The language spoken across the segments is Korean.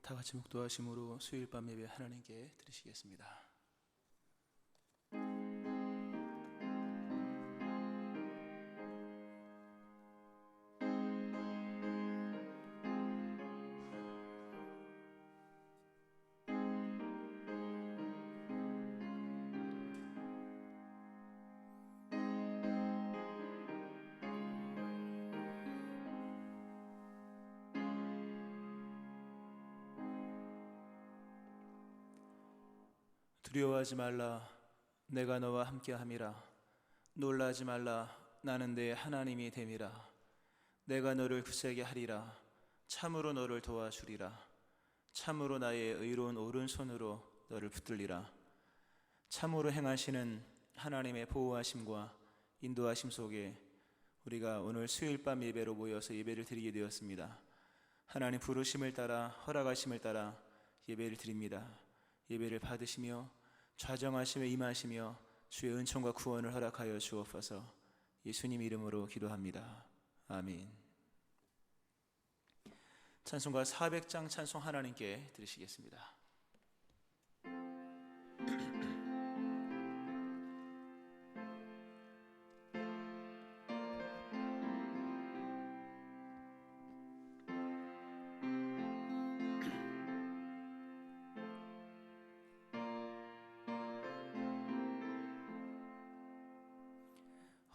다 같이 묵도하심으로 수요일 밤 예배 하나님께 드리시겠습니다. 두려워하지 말라, 내가 너와 함께함이라. 놀라지 말라, 나는 네 하나님이 됨이라. 내가 너를 굳세게 하리라. 참으로 너를 도와주리라. 참으로 나의 의로운 오른손으로 너를 붙들리라. 참으로 행하시는 하나님의 보호하심과 인도하심 속에 우리가 오늘 수요일 밤 예배로 모여서 예배를 드리게 되었습니다. 하나님 부르심을 따라 허락하심을 따라 예배를 드립니다. 예배를 받으시며 좌정하시며 임하시며 주의 은총과 구원을 허락하여 주옵소서. 예수님 이름으로 기도합니다. 아멘. 찬송가 400장 찬송 하나님께 드리시겠습니다.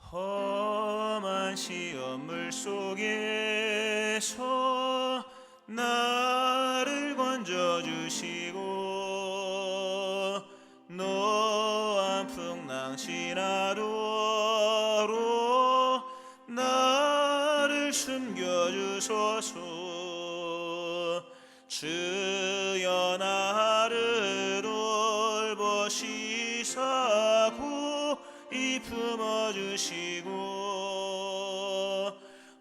험한 시험물 속에서 나를 건져주시고 노한 풍랑 지나도록 나를 숨겨주소서. 주여 나를 돌보시사 이 품어주시고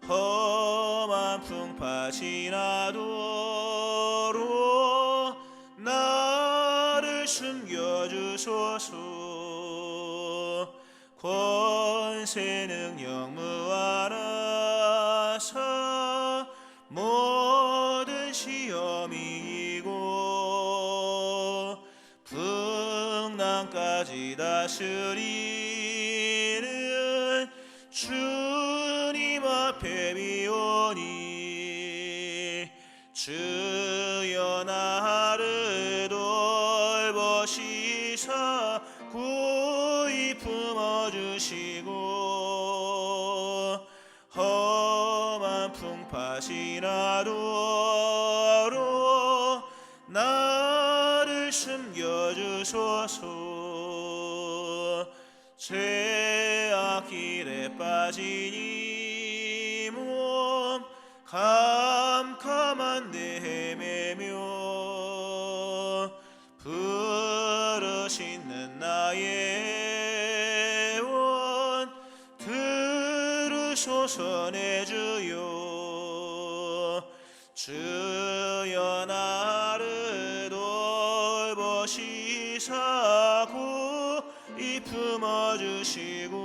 험한 풍파 지나도록 나를 숨겨주소서. 권세 능력 무한하사 모든 시험이 이기고 풍랑까지 다스리는 주님 앞에 비오니 주여 나를 돌보시사 구이 품어주시고 험한 풍파 지나도록 나를 숨겨주소서. 죄악 길에 빠진 이 몸 캄캄한 데 헤매며 부르시는 나의 원 들으소서 내 주여. 주여 나를 돌보시사 구이 품어주시고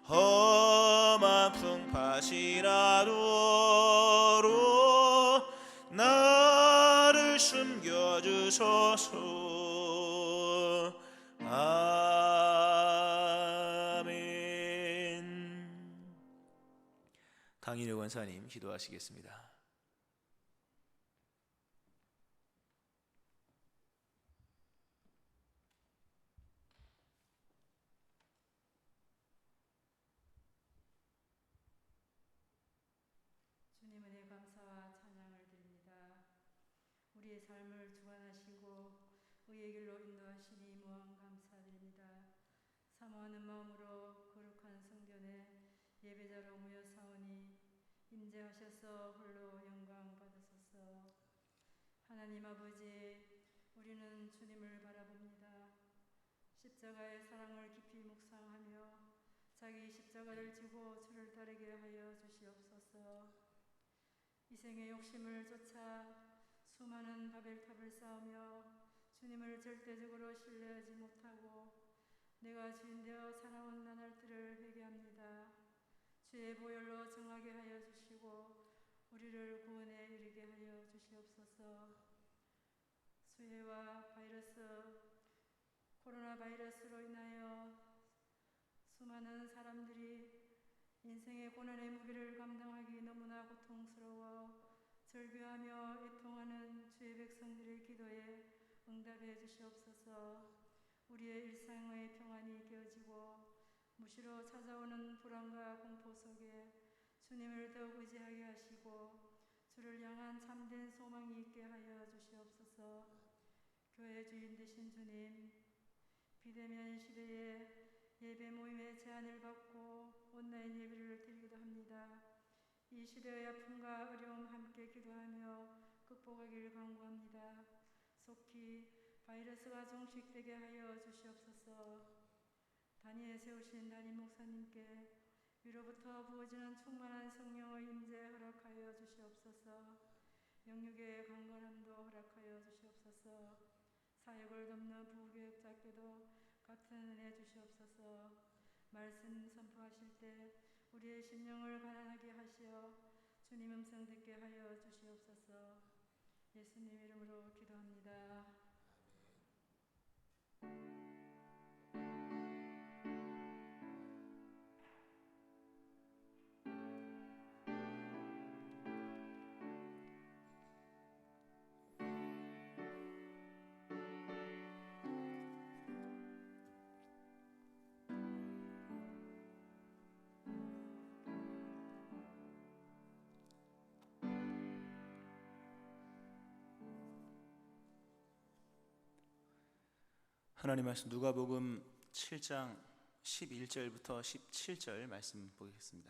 험한 풍파 지나도록 나를 숨겨주소서. 아멘. 강인우 권사님 기도하시겠습니다. 주님 은혜 감사와 찬양을 드립니다. 우리의 삶을 주관하시고 의의 길로 인도하시니 무한 감사드립니다. 사모하는 마음으로 거룩한 성전에 예배자로 모여 사오니 임재하셔서 홀로 영광 받으소서. 하나님 아버지, 우리는 주님을 바라봅니다. 십자가의 사랑을 깊이 묵상하며 자기 십자가를 지고 주를 따르게 하여 주시옵소서. 이 생의 욕심을 쫓아 수많은 바벨탑을 쌓으며 주님을 절대적으로 신뢰하지 못하고 내가 주인되어 살아온 나날들을 회개합니다. 주의 보혈로 정하게 하여 주시고 우리를 구원에 이르게 하여 주시옵소서. 수해와 코로나 바이러스로 인하여 수많은 사람들이 인생의 고난의 무게를 감당하기 너무나 고통스러워 절규하며 애통하는 주의 백성들의 기도에 응답해 주시옵소서. 우리의 일상의 평안이 깨어지고 무시로 찾아오는 불안과 공포 속에 주님을 더욱 의지하게 하시고 주를 향한 참된 소망이 있게 하여 주시옵소서. 교회 주인 되신 주님, 비대면 시대에 예배 모임의 제한을 받고 온라인 예배를 드리기도 합니다. 이 시대의 아픔과 어려움 함께 기도하며 극복하기를 간구합니다. 속히 바이러스가 종식되게 하여 주시옵소서. 단위에 세우신 담임 목사님께 위로부터 부어지는 충만한 성령의 임재 허락하여 주시옵소서. 영육의 강건함도 허락하여 주시옵소서. 사역을 돕는 부교역자께도 같은 은혜 주시옵소서. 말씀 선포하실 때 우리의 심령을 가난하게 하시어 주님 음성 듣게 하여 주시옵소서. 예수님 이름으로 기도합니다. 하나님 말씀 누가복음 7장 11절부터 17절 말씀 보겠습니다.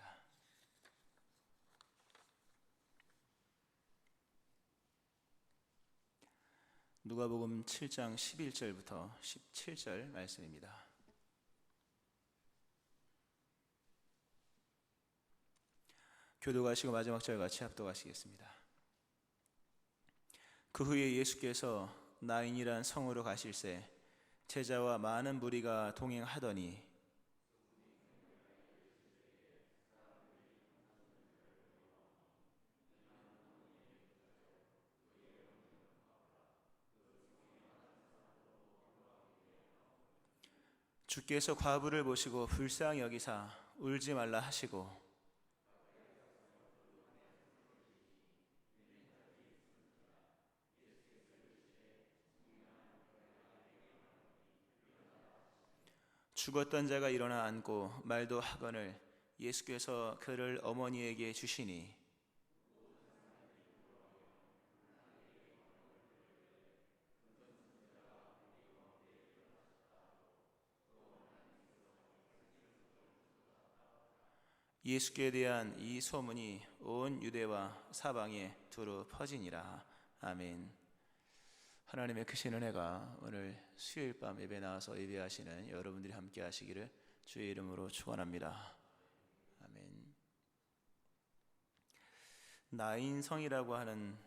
누가복음 7장 11절부터 17절 말씀입니다. 교도가시고 마지막 절 같이 합독하시겠습니다. 그 후에 예수께서 나인이란 성으로 가실새 제자와 많은 무리가 동행하더니 주께서 과부를 보시고 불쌍히 여기사 울지 말라 하시고 죽었던 자가 일어나 앉고 말도 하거늘 예수께서 그를 어머니에게 주시니 예수께 대한 이 소문이 온 유대와 사방에 두루 퍼지니라. 아멘. 하나님의 크신 은혜가 오늘 수요일 밤 예배 나와서 예배하시는 여러분들이 함께 하시기를 주의 이름으로 축원합니다. 아멘. 나인성이라고 하는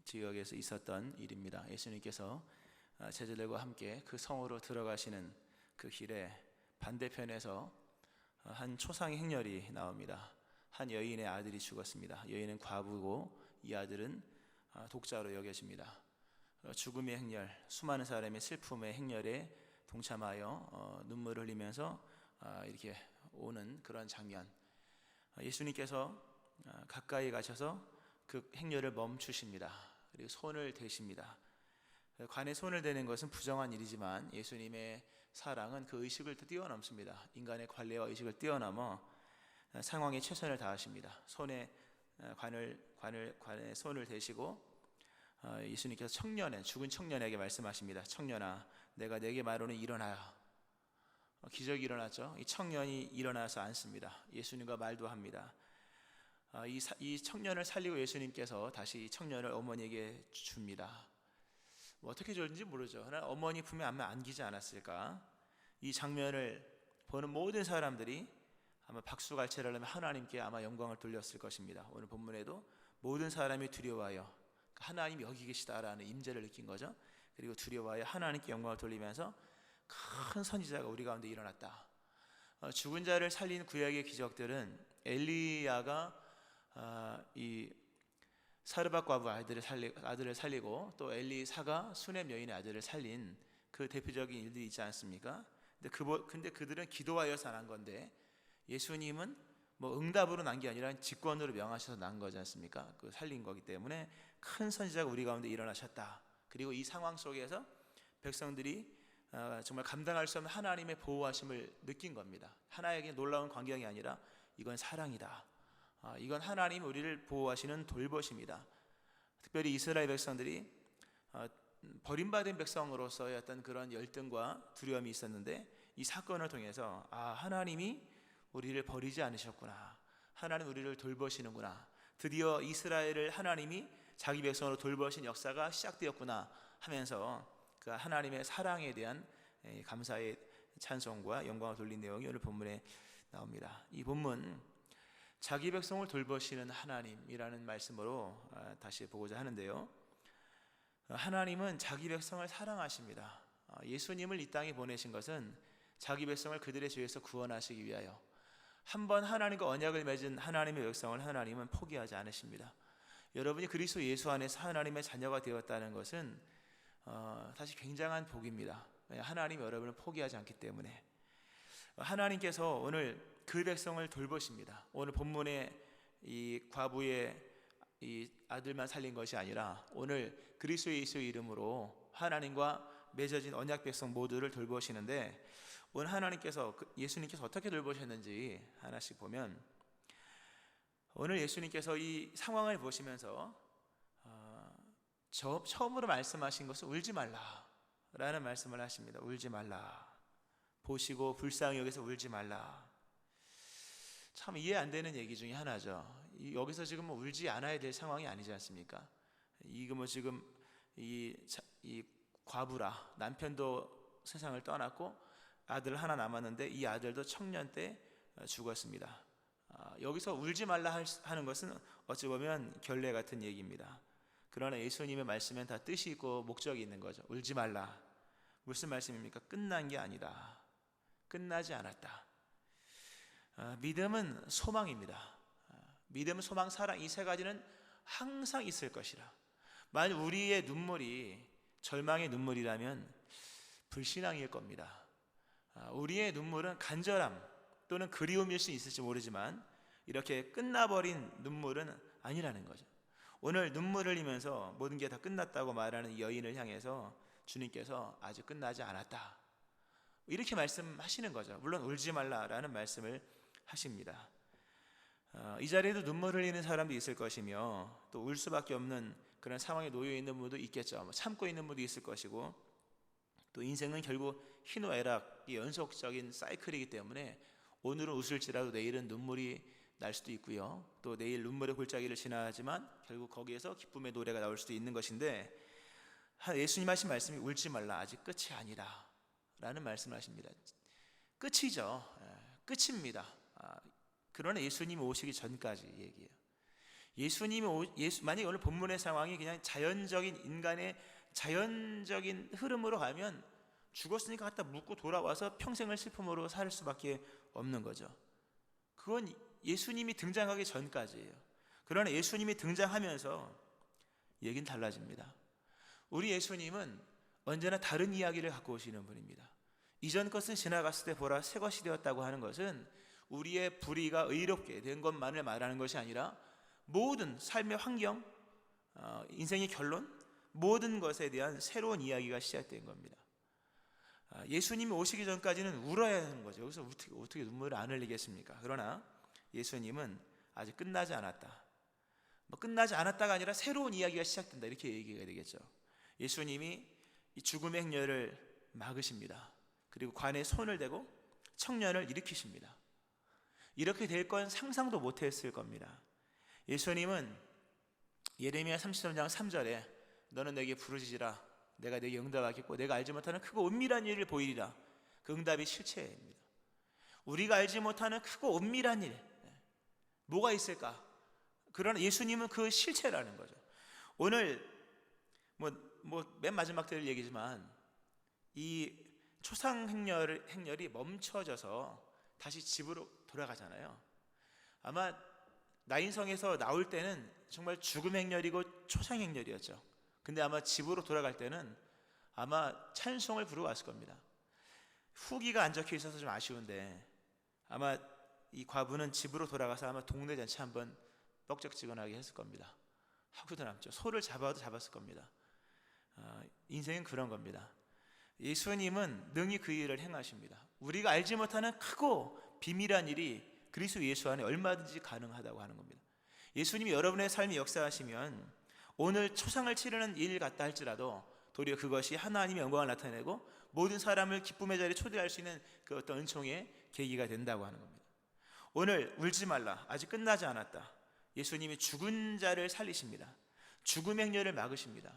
지역에서 있었던 일입니다. 예수님께서 제자들과 함께 그 성으로 들어가시는 그 길에 반대편에서 한 초상의 행렬이 나옵니다. 한 여인의 아들이 죽었습니다. 여인은 과부고 이 아들은 독자로 여겨집니다. 죽음의 행렬, 수많은 사람의 슬픔의 행렬에 동참하여 눈물을 흘리면서 이렇게 오는 그런 장면. 예수님께서 가까이 가셔서 그 행렬을 멈추십니다. 그리고 손을 대십니다. 관에 손을 대는 것은 부정한 일이지만 예수님의 사랑은 그 의식을 뛰어넘습니다. 인간의 관례와 의식을 뛰어넘어 상황에 최선을 다하십니다. 관에 손을 대시고 예수님께서 죽은 청년에게 말씀하십니다. 청년아, 내가 내게 말하노니 일어나라. 기적이 일어났죠. 이 청년이 일어나서 앉습니다. 예수님과 말도 합니다. 이 청년을 살리고 예수님께서 다시 이 청년을 어머니에게 줍니다. 어떻게 줬는지 모르죠. 그러나 어머니 품에 아마 안기지 않았을까. 이 장면을 보는 모든 사람들이 아마 박수갈채를 하며 하나님께 아마 영광을 돌렸을 것입니다. 오늘 본문에도 모든 사람이 두려워하여 하나님 여기 계시다라는 임재를 느낀 거죠. 그리고 두려워하여 하나님께 영광을 돌리면서 큰 선지자가 우리 가운데 일어났다. 죽은 자를 살린 구약의 기적들은 엘리야가 이 사르밧 과부 아들을 살리고 또 엘리사가 수넴 여인의 아들을 살린 그 대표적인 일들이 있지 않습니까? 근데 그들은 기도하여서 난 건데 예수님은 뭐 응답으로 난 게 아니라 직권으로 명하셔서 난 거지 않습니까? 그 살린 거기 때문에 큰 선지자가 우리 가운데 일어나셨다. 그리고 이 상황 속에서 백성들이 정말 감당할 수 없는 하나님의 보호하심을 느낀 겁니다. 하나에게 놀라운 광경이 아니라 이건 사랑이다. 이건 하나님 우리를 보호하시는 돌보심이다. 특별히 이스라엘 백성들이 버림받은 백성으로서의 어떤 그런 열등과 두려움이 있었는데 이 사건을 통해서 하나님이 우리를 버리지 않으셨구나. 하나님 우리를 돌보시는구나. 드디어 이스라엘을 하나님이 자기 백성으로 돌보신 역사가 시작되었구나 하면서 그 하나님의 사랑에 대한 감사의 찬송과 영광을 돌린 내용이 오늘 본문에 나옵니다. 이 본문 자기 백성을 돌보시는 하나님이라는 말씀으로 다시 보고자 하는데요. 하나님은 자기 백성을 사랑하십니다. 예수님을 이 땅에 보내신 것은 자기 백성을 그들의 죄에서 구원하시기 위하여 한번 하나님과 언약을 맺은 하나님의 백성을 하나님은 포기하지 않으십니다. 여러분이 그리스도 예수 안에서 하나님의 자녀가 되었다는 것은 사실 굉장한 복입니다. 하나님이 여러분을 포기하지 않기 때문에 하나님께서 오늘 그 백성을 돌보십니다. 오늘 본문에 이 과부의 이 아들만 살린 것이 아니라 오늘 그리스도 예수의 이름으로 하나님과 맺어진 언약 백성 모두를 돌보시는데 오늘 예수님께서 어떻게 돌보셨는지 하나씩 보면 오늘 예수님께서 이 상황을 보시면서 처음으로 말씀하신 것은 울지 말라라는 말씀을 하십니다. 울지 말라. 보시고 불쌍히 여기서 울지 말라. 참 이해 안 되는 얘기 중에 하나죠. 여기서 지금 뭐 울지 않아야 될 상황이 아니지 않습니까? 이거 뭐 지금 이 과부라 남편도 세상을 떠났고 아들 하나 남았는데 이 아들도 청년 때 죽었습니다. 여기서 울지 말라 하는 것은 어찌 보면 결례 같은 얘기입니다. 그러나 예수님의 말씀엔 다 뜻이 있고 목적이 있는 거죠. 울지 말라. 무슨 말씀입니까? 끝난 게 아니다. 끝나지 않았다. 믿음은 소망입니다. 믿음, 소망, 사랑 이 세 가지는 항상 있을 것이라. 만약 우리의 눈물이 절망의 눈물이라면 불신앙일 겁니다. 우리의 눈물은 간절함 또는 그리움일 수 있을지 모르지만 이렇게 끝나버린 눈물은 아니라는 거죠. 오늘 눈물을 흘리면서 모든 게 다 끝났다고 말하는 여인을 향해서 주님께서 아직 끝나지 않았다 이렇게 말씀하시는 거죠. 물론 울지 말라라는 말씀을 하십니다. 이 자리에도 눈물 흘리는 사람도 있을 것이며 또 울 수밖에 없는 그런 상황에 놓여 있는 분도 있겠죠. 참고 있는 분도 있을 것이고 또 인생은 결국 희노애락이 연속적인 사이클이기 때문에 오늘은 웃을지라도 내일은 눈물이 날 수도 있고요. 또 내일 눈물의 골짜기를 지나지만 결국 거기에서 기쁨의 노래가 나올 수도 있는 것인데 예수님 하신 말씀이 울지 말라 아직 끝이 아니라 라는 말씀을 하십니다. 끝이죠. 끝입니다. 그러나 예수님이 오시기 전까지 얘기해요. 만약에 오늘 본문의 상황이 그냥 자연적인 인간의 자연적인 흐름으로 가면 죽었으니까 갖다 묻고 돌아와서 평생을 슬픔으로 살 수밖에 없는 거죠. 그건 예수님이 등장하기 전까지예요. 그러나 예수님이 등장하면서 얘기는 달라집니다. 우리 예수님은 언제나 다른 이야기를 갖고 오시는 분입니다. 이전 것은 지나갔을 때 보라 새 것이 되었다고 하는 것은 우리의 불의가 의롭게 된 것만을 말하는 것이 아니라 모든 삶의 환경, 인생의 결론, 모든 것에 대한 새로운 이야기가 시작된 겁니다. 예수님이 오시기 전까지는 울어야 하는 거죠. 여기서 어떻게 눈물을 안 흘리겠습니까? 그러나 예수님은 아직 끝나지 않았다. 끝나지 않았다가 아니라 새로운 이야기가 시작된다. 이렇게 얘기가 되겠죠. 예수님이 이 죽음의 행렬을 막으십니다. 그리고 관에 손을 대고 청년을 일으키십니다. 이렇게 될 건 상상도 못했을 겁니다. 예수님은 예레미야 33장 3절에 너는 내게 부르짖으라 내가 내게 응답하겠고 내가 알지 못하는 크고 은밀한 일을 보이리라. 그 응답이 실체입니다. 우리가 알지 못하는 크고 은밀한 일 뭐가 있을까? 그러나 예수님은 그 실체라는 거죠. 오늘 맨 마지막 때 얘기지만 이 초상 행렬이 멈춰져서 다시 집으로 돌아가잖아요. 아마 나인성에서 나올 때는 정말 죽음 행렬이고 초상 행렬이었죠. 근데 아마 집으로 돌아갈 때는 아마 찬송을 부르고 왔을 겁니다. 후기가 안 적혀 있어서 좀 아쉬운데 아마 이 과부는 집으로 돌아가서 아마 동네 잔치 한번 뻑적지근하게 했을 겁니다. 하고도 남죠. 소를 잡아도 잡았을 겁니다. 인생은 그런 겁니다. 예수님은 능히 그 일을 행하십니다. 우리가 알지 못하는 크고 비밀한 일이 그리스도 예수 안에 얼마든지 가능하다고 하는 겁니다. 예수님이 여러분의 삶에 역사하시면 오늘 초상을 치르는 일 같다 할지라도 도리어 그것이 하나님의 영광을 나타내고 모든 사람을 기쁨의 자리에 초대할 수 있는 그 어떤 은총의 계기가 된다고 하는 겁니다. 오늘 울지 말라, 아직 끝나지 않았다. 예수님이 죽은 자를 살리십니다. 죽음 행렬을 막으십니다.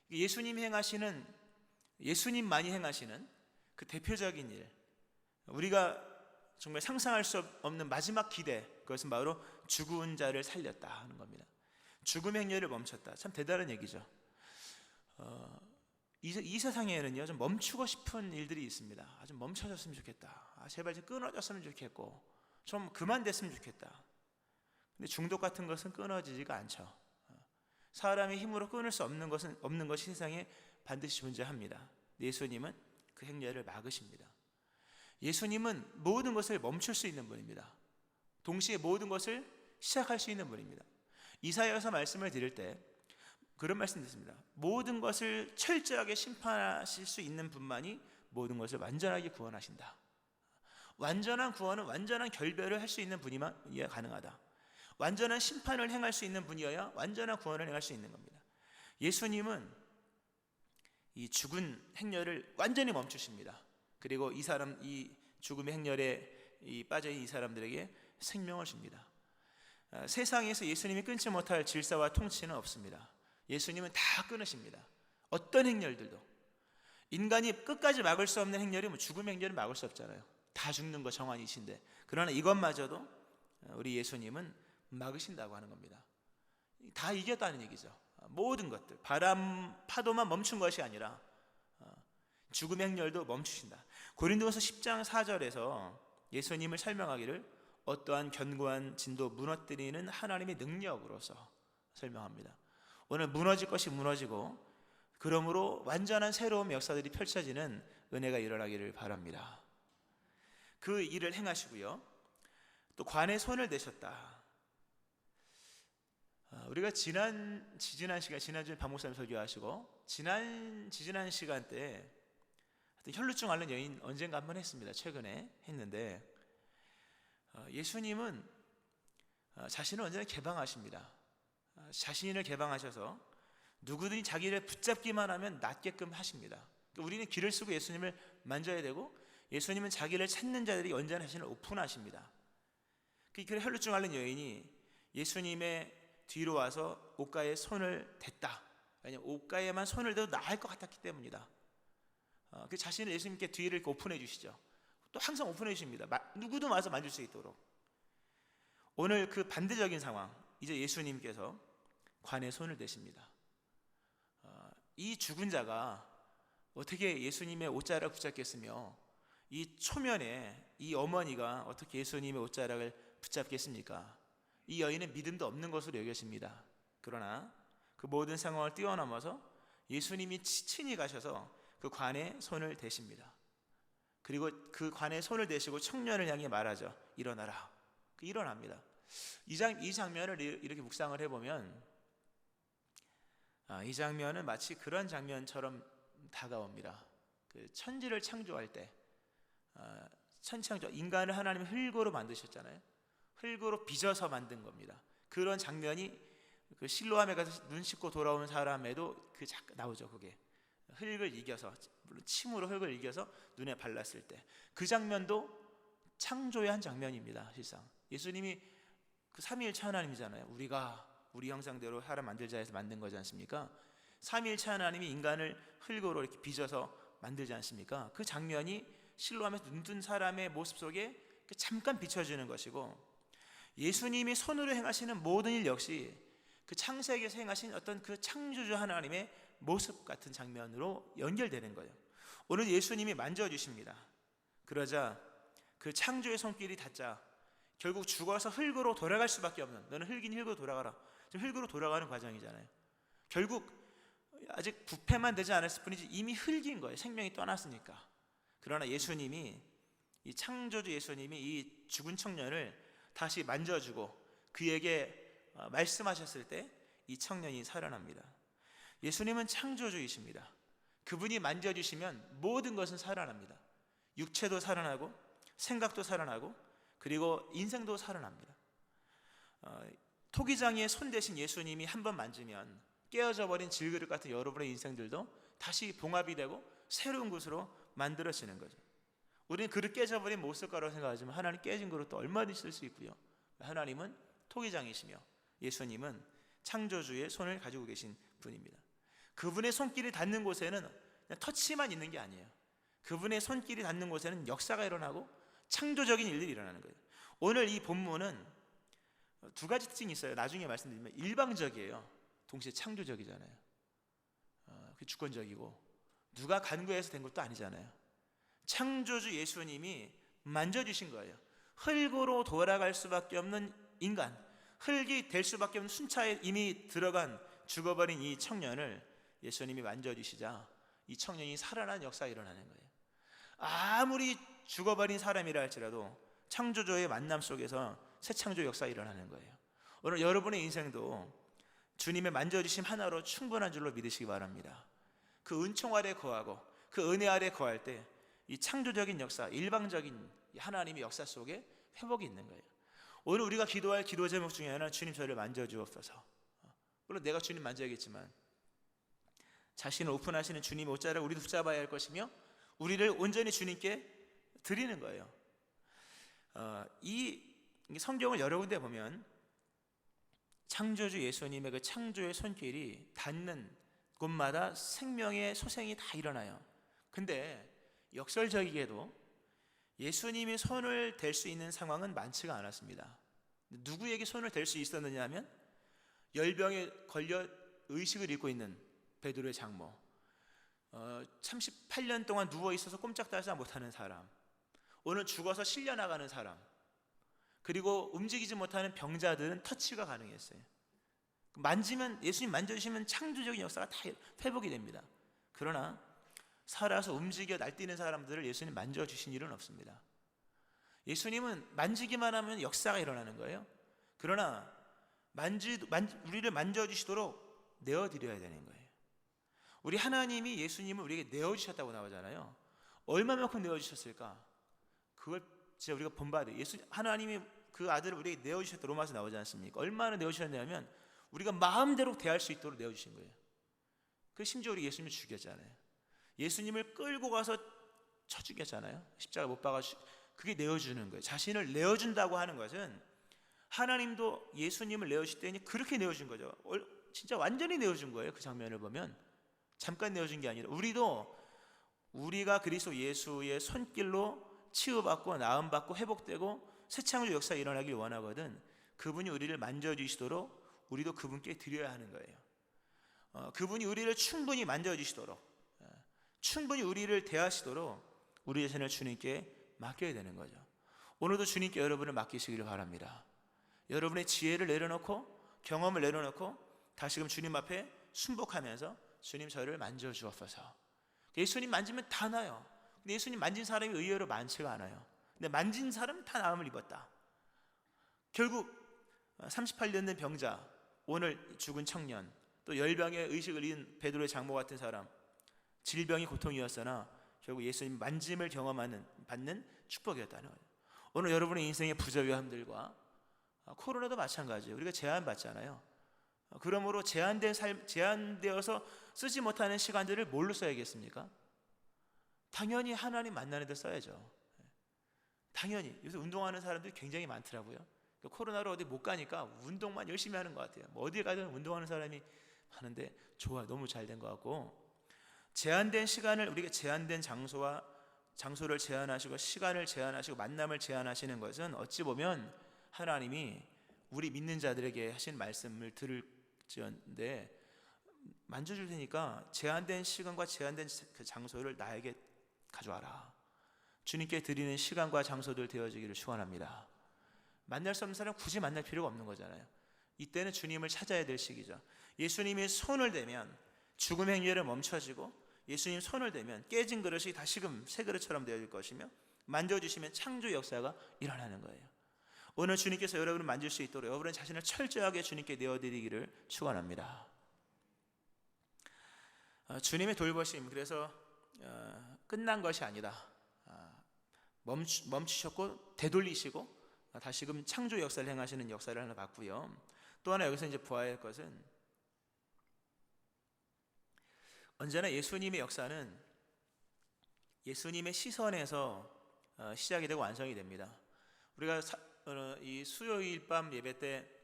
예수님만이 행하시는 그 대표적인 일, 우리가 정말 상상할 수 없는 마지막 기대, 그것은 바로 죽은 자를 살렸다 하는 겁니다. 죽음 행렬을 멈췄다. 참 대단한 얘기죠. 이 세상에는요, 좀 멈추고 싶은 일들이 있습니다. 좀 멈춰졌으면 좋겠다. 제발 좀 끊어졌으면 좋겠고, 좀 그만됐으면 좋겠다. 근데 중독 같은 것은 끊어지지가 않죠. 사람의 힘으로 끊을 수 없는 것이 세상에 반드시 존재합니다. 예수님은 그 행렬을 막으십니다. 예수님은 모든 것을 멈출 수 있는 분입니다. 동시에 모든 것을 시작할 수 있는 분입니다. 이사야서 말씀을 드릴 때 그런 말씀 듣습니다. 모든 것을 철저하게 심판하실 수 있는 분만이 모든 것을 완전하게 구원하신다. 완전한 구원은 완전한 결별을 할 수 있는 분이어야 가능하다. 완전한 심판을 행할 수 있는 분이어야 완전한 구원을 행할 수 있는 겁니다. 예수님은 이 죽은 행렬을 완전히 멈추십니다. 그리고 이 죽음의 행렬에 빠져있는 이 사람들에게 생명을 줍니다. 세상에서 예수님이 끊지 못할 질서와 통치는 없습니다. 예수님은 다 끊으십니다. 어떤 행렬들도. 인간이 끝까지 막을 수 없는 행렬이 죽음 행렬은 막을 수 없잖아요. 다 죽는 거 정한이신데, 그러나 이것마저도 우리 예수님은 막으신다고 하는 겁니다. 다 이겼다는 얘기죠. 모든 것들, 바람 파도만 멈춘 것이 아니라 죽음 행렬도 멈추신다. 고린도후서 10장 4절에서 예수님을 설명하기를 어떠한 견고한 진도 무너뜨리는 하나님의 능력으로서 설명합니다. 오늘 무너질 것이 무너지고, 그러므로 완전한 새로운 역사들이 펼쳐지는 은혜가 일어나기를 바랍니다. 그 일을 행하시고요, 또 관에 손을 대셨다. 우리가 지난주에 박 목사님 설교하시고 지난 시간 때 혈루증 앓는 여인 언젠가 한번 했습니다. 최근에 했는데, 예수님은 자신을 언제나 개방하십니다. 자신을 개방하셔서 누구든지 자기를 붙잡기만 하면 낫게끔 하십니다. 우리는 길을 쓰고 예수님을 만져야 되고, 예수님은 자기를 찾는 자들이 언제나 자신을 오픈하십니다. 그 혈루증 앓는 여인이 예수님의 뒤로 와서 옷가에 손을 댔다. 왜냐하면 옷가에만 손을 대도 나을 것 같았기 때문이다. 그 자신을 예수님께 뒤를 이렇게 오픈해 주시죠. 또 항상 오픈해 주십니다. 누구도 와서 만질 수 있도록. 오늘 그 반대적인 상황, 이제 예수님께서 관에 손을 대십니다. 이 죽은 자가 어떻게 예수님의 옷자락을 붙잡겠으며, 이 초면에 이 어머니가 어떻게 예수님의 옷자락을 붙잡겠습니까? 이 여인은 믿음도 없는 것으로 여겨집니다. 그러나 그 모든 상황을 뛰어넘어서 예수님이 친히 가셔서 그 관에 손을 대십니다. 그리고 그 관에 손을 대시고 청년을 향해 말하죠. 일어나라. 일어납니다. 이 장면을 이렇게 묵상을 해보면 이 장면은 마치 그런 장면처럼 다가옵니다. 그 천지를 창조할 때 천지창조, 인간을 하나님이 흙으로 만드셨잖아요. 흙으로 빚어서 만든 겁니다. 그런 장면이 그 실로암에 가서 눈 씻고 돌아오는 사람에도 나오죠. 그게 흙을 이겨서, 물론 침으로 흙을 이겨서 눈에 발랐을 때 그 장면도 창조의 한 장면입니다. 실상 예수님이 그 삼위일체 하나님이잖아요. 우리가 우리 형상대로 사람 만들자 해서 만든 거지 않습니까? 삼위일체 하나님이 인간을 흙으로 이렇게 빚어서 만들지 않습니까? 그 장면이 실로암에서 눈 뜬 사람의 모습 속에 잠깐 비춰지는 것이고, 예수님이 손으로 행하시는 모든 일 역시 그 창세기에서 행하신 어떤 그 창조주 하나님의 모습 같은 장면으로 연결되는 거예요. 오늘 예수님이 만져주십니다. 그러자 그 창조의 손길이 닿자 결국 죽어서 흙으로 돌아갈 수밖에 없는, 너는 흙이니 흙으로 돌아가라, 지금 흙으로 돌아가는 과정이잖아요. 결국 아직 부패만 되지 않았을 뿐이지 이미 흙인 거예요. 생명이 떠났으니까. 그러나 예수님이, 이 창조주 예수님이 이 죽은 청년을 다시 만져주고 그에게 말씀하셨을 때 이 청년이 살아납니다. 예수님은 창조주이십니다. 그분이 만져주시면 모든 것은 살아납니다. 육체도 살아나고 생각도 살아나고 그리고 인생도 살아납니다. 토기장이의 손 대신 예수님이 한번 만지면 깨어져 버린 질그릇 같은 여러분의 인생들도 다시 봉합이 되고 새로운 것으로 만들어지는 거죠. 우리는 그릇 깨져버린 못 쓸 거라고 생각하지만 하나님 깨진 그릇도 얼마든지 쓸 수 있고요. 하나님은 토기장이시며 예수님은 창조주의 손을 가지고 계신 분입니다. 그분의 손길이 닿는 곳에는 그냥 터치만 있는 게 아니에요. 그분의 손길이 닿는 곳에는 역사가 일어나고 창조적인 일들이 일어나는 거예요. 오늘 이 본문은 두 가지 특징이 있어요. 나중에 말씀드리면 일방적이에요. 동시에 창조적이잖아요. 주권적이고 누가 간구해서 된 것도 아니잖아요. 창조주 예수님이 만져주신 거예요. 흙으로 돌아갈 수밖에 없는 인간, 흙이 될 수밖에 없는 순차에 이미 들어간 죽어버린 이 청년을 예수님이 만져주시자 이 청년이 살아난 역사가 일어나는 거예요. 아무리 죽어버린 사람이라 할지라도 창조주의 만남 속에서 새 창조 역사가 일어나는 거예요. 오늘 여러분의 인생도 주님의 만져주심 하나로 충분한 줄로 믿으시기 바랍니다. 그 은총 아래 거하고 그 은혜 아래 거할 때 이 창조적인 역사, 일방적인 하나님의 역사 속에 회복이 있는 거예요. 오늘 우리가 기도할 기도 제목 중에 하나는 주님 저를 만져주옵소서. 물론 내가 주님 만져야겠지만 자신을 오픈하시는 주님의 옷자를 우리도 붙잡아야 할 것이며 우리를 온전히 주님께 드리는 거예요. 이 성경을 여러 군데 보면 창조주 예수님의 그 창조의 손길이 닿는 곳마다 생명의 소생이 다 일어나요. 근데 역설적이게도 예수님이 손을 댈 수 있는 상황은 많지가 않았습니다. 누구에게 손을 댈 수 있었느냐 하면 열병에 걸려 의식을 잃고 있는 베드로의 장모, 38년 동안 누워있어서 꼼짝달싹 못하는 사람, 오늘 죽어서 실려나가는 사람, 그리고 움직이지 못하는 병자들은 터치가 가능했어요. 만지면, 예수님 만져주시면 창조적인 역사가 다 회복이 됩니다. 그러나 살아서 움직여 날뛰는 사람들을 예수님 만져주신 일은 없습니다. 예수님은 만지기만 하면 역사가 일어나는 거예요. 그러나 우리를 만져주시도록 내어드려야 되는 거예요. 우리 하나님이 예수님을 우리에게 내어주셨다고 나오잖아요. 얼마만큼 내어주셨을까? 그걸 진짜 우리가 본받아야 돼요. 하나님이 그 아들을 우리에게 내어주셨다 로마서 나오지 않습니까? 얼마나 내어주셨냐면 우리가 마음대로 대할 수 있도록 내어주신 거예요. 그 심지어 우리 예수님을 죽였잖아요. 예수님을 끌고 가서 쳐 죽였잖아요. 십자가 못 박아주시고. 그게 내어주는 거예요. 자신을 내어준다고 하는 것은 하나님도 예수님을 내어주실 때니 그렇게 내어준 거죠. 진짜 완전히 내어준 거예요. 그 장면을 보면 잠깐 내어준 게 아니라 우리가 그리스도 예수의 손길로 치유받고 나음받고 회복되고 새 창조 역사가 일어나길 원하거든 그분이 우리를 만져주시도록 우리도 그분께 드려야 하는 거예요. 그분이 우리를 충분히 만져주시도록 충분히 우리를 대하시도록 우리 자신을 주님께 맡겨야 되는 거죠. 오늘도 주님께 여러분을 맡기시기를 바랍니다. 여러분의 지혜를 내려놓고 경험을 내려놓고 다시금 주님 앞에 순복하면서 주님 저를 만져주옵소서. 예수님 만지면 다 나요. 근데 예수님 만진 사람이 의외로 많지가 않아요. 근데 만진 사람은 다 나음을 입었다. 결국 38년 된 병자, 오늘 죽은 청년, 또 열병의 의식을 잃은 베드로의 장모 같은 사람, 질병이 고통이었으나 결국 예수님 만짐을 받는 축복이었다는 거예요. 오늘 여러분의 인생의 부조리함들과 코로나도 마찬가지예요. 우리가 제한받잖아요. 그러므로 제한되어서 쓰지 못하는 시간들을 뭘로 써야겠습니까? 당연히 하나님 만나는 데 써야죠. 당연히 요새 운동하는 사람들이 굉장히 많더라고요. 코로나로 어디 못 가니까 운동만 열심히 하는 것 같아요. 뭐 어디 가든 운동하는 사람이 많은데 좋아요. 너무 잘 된 것 같고 제한된 시간을 우리가 제한된 장소를 제한하시고 시간을 제한하시고 만남을 제한하시는 것은 어찌 보면 하나님이 우리 믿는 자들에게 하신 말씀을 들을지언데 만져줄 테니까 제한된 시간과 제한된 그 장소를 나에게 가져와라. 주님께 드리는 시간과 장소들 되어지기를 축원합니다. 만날 수 없는 사람 굳이 만날 필요가 없는 거잖아요. 이때는 주님을 찾아야 될 시기죠. 예수님이 손을 대면 죽음의 행위를 멈춰지고, 예수님 손을 대면 깨진 그릇이 다시금 새 그릇처럼 되어질 것이며, 만져주시면 창조 역사가 일어나는 거예요. 오늘 주님께서 여러분을 만질 수 있도록 여러분은 자신을 철저하게 주님께 내어드리기를 축원합니다. 주님의 돌보심, 그래서 끝난 것이 아니다. 멈추셨고 되돌리시고 다시금 창조 역사를 행하시는 역사를 하나 봤고요. 또 하나 여기서 이제 보아야 할 것은, 언제나 예수님의 역사는 예수님의 시선에서 시작이 되고 완성이 됩니다. 우리가 이 수요일 밤 예배 때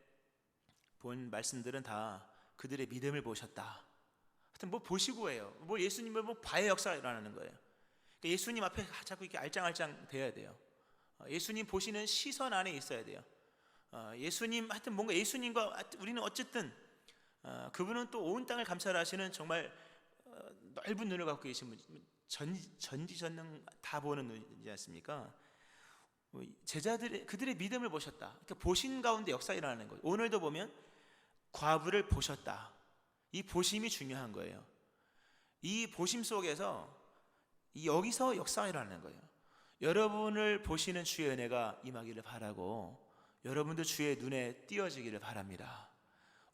본 말씀들은 다 그들의 믿음을 보셨다. 하여튼 뭐 보시고 해요. 뭐 예수님을 뭐 봐야 역사가 일어나는 거예요. 그러니까 예수님 앞에 자꾸 이렇게 알짱알짱 돼야 돼요. 예수님 보시는 시선 안에 있어야 돼요. 예수님, 하여튼 뭔가 예수님과 우리는 어쨌든 그분은 또 온 땅을 감찰하시는 정말 넓은 눈을 갖고 계신 분, 전지전능 다 보는 눈이지 않습니까? 그들의 믿음을 보셨다. 그러니까 보신 가운데 역사가 일어나는 거예요. 오늘도 보면 과부를 보셨다. 이 보심이 중요한 거예요. 이 보심 속에서 여기서 역사가 일어나는 거예요. 여러분을 보시는 주의 은혜가 임하기를 바라고, 여러분도 주의 눈에 띄어지기를 바랍니다.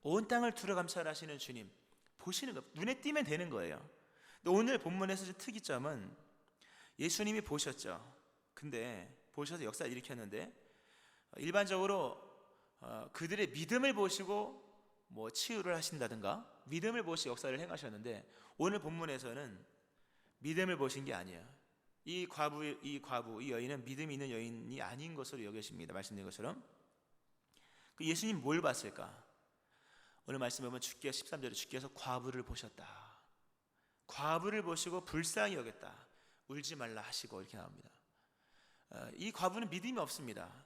온 땅을 두루 감찰하시는 주님 보시는 거, 눈에 띄면 되는 거예요. 근데 오늘 본문에서 특이점은 예수님이 보셨죠. 근데 보셔서 역사를 일으켰는데, 일반적으로 그들의 믿음을 보시고 뭐 치유를 하신다든가 믿음을 보시고 역사를 행하셨는데, 오늘 본문에서는 믿음을 보신 게 아니에요. 이 여인은 믿음이 있는 여인이 아닌 것으로 여겨집니다. 말씀드린 것처럼. 그 예수님 뭘 봤을까? 오늘 말씀에 보면 13절에 주께서 과부를 보셨다. 과부를 보시고 불쌍히 여겼다. 울지 말라 하시고 이렇게 나옵니다. 이 과부는 믿음이 없습니다.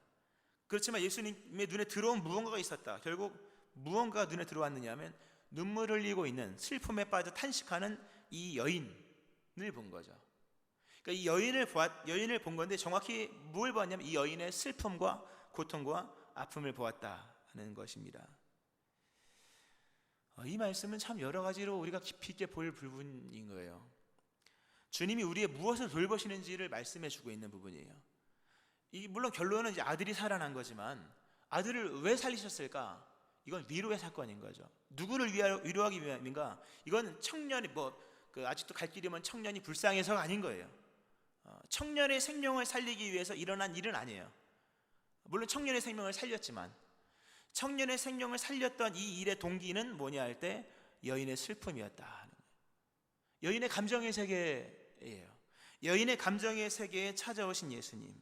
그렇지만 예수님의 눈에 들어온 무언가가 있었다. 결국 무언가가 눈에 들어왔느냐 하면 눈물 흘리고 있는, 슬픔에 빠져 탄식하는 이 여인을 본 거죠. 그러니까 이 여인을 본 건데, 정확히 뭘 보았냐면 이 여인의 슬픔과 고통과 아픔을 보았다는 것입니다. 이 말씀은 참 여러 가지로 우리가 깊이 있게 볼 부분인 거예요. 주님이 우리의 무엇을 돌보시는지를 말씀해 주고 있는 부분이에요. 물론 결론은 이제 아들이 살아난 거지만, 아들을 왜 살리셨을까? 이건 위로의 사건인 거죠. 누구를 위로하기 위함인가? 이건 청년이 아직도 갈 길이 먼 청년이 불쌍해서가 아닌 거예요. 청년의 생명을 살리기 위해서 일어난 일은 아니에요. 물론 청년의 생명을 살렸지만, 청년의 생명을 살렸던 이 일의 동기는 뭐냐 할 때 여인의 슬픔이었다. 여인의 감정의 세계예요. 여인의 감정의 세계에 찾아오신 예수님,